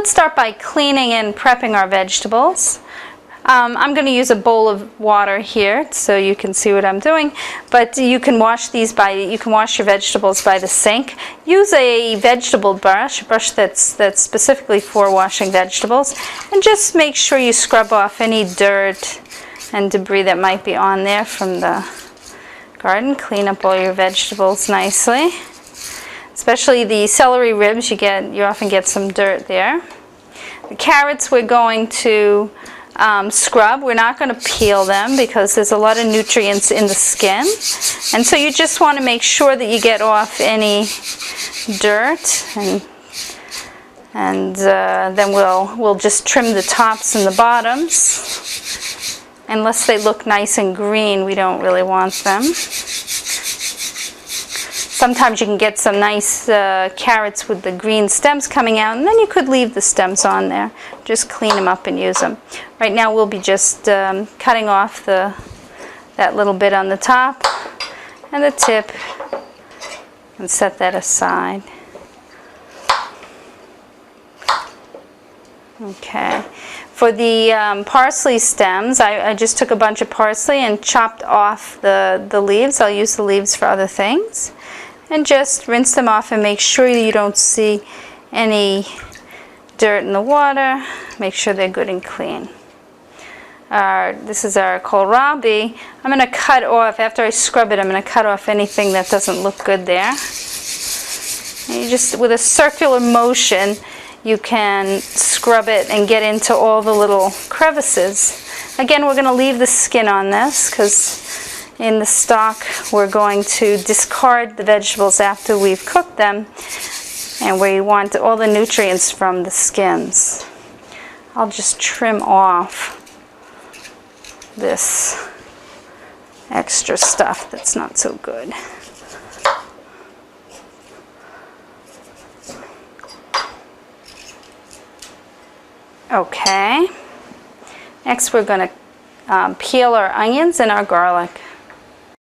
let's start by cleaning and prepping our vegetables. I'm going to use a bowl of water here so you can see what I'm doing, but you can wash your vegetables by the sink. Use a vegetable brush, a brush that's specifically for washing vegetables, and just make sure you scrub off any dirt and debris that might be on there from the garden. Clean up all your vegetables nicely, especially the celery ribs. You often get some dirt there. The carrots we're going to scrub. We're not going to peel them because there's a lot of nutrients in the skin, and so you just want to make sure that you get off any dirt, and then we'll just trim the tops and the bottoms. Unless they look nice and green, we don't really want them. Sometimes you can get some nice carrots with the green stems coming out, and then you could leave the stems on there. Just clean them up and use them. Right now we'll be just cutting off that little bit on the top and the tip, and set that aside. Okay. For the parsley stems, I just took a bunch of parsley and chopped off the leaves. I'll use the leaves for other things. And just rinse them off and make sure you don't see any dirt in the water. Make sure they're good and clean. This is our kohlrabi. I'm going to cut off, after I scrub it, I'm going to cut off anything that doesn't look good there. And you just, with a circular motion, you can scrub it and get into all the little crevices. Again, we're going to leave the skin on this because in the stock we're going to discard the vegetables after we've cooked them, and we want all the nutrients from the skins. I'll just trim off this extra stuff that's not so good. Okay, next we're going to peel our onions and our garlic.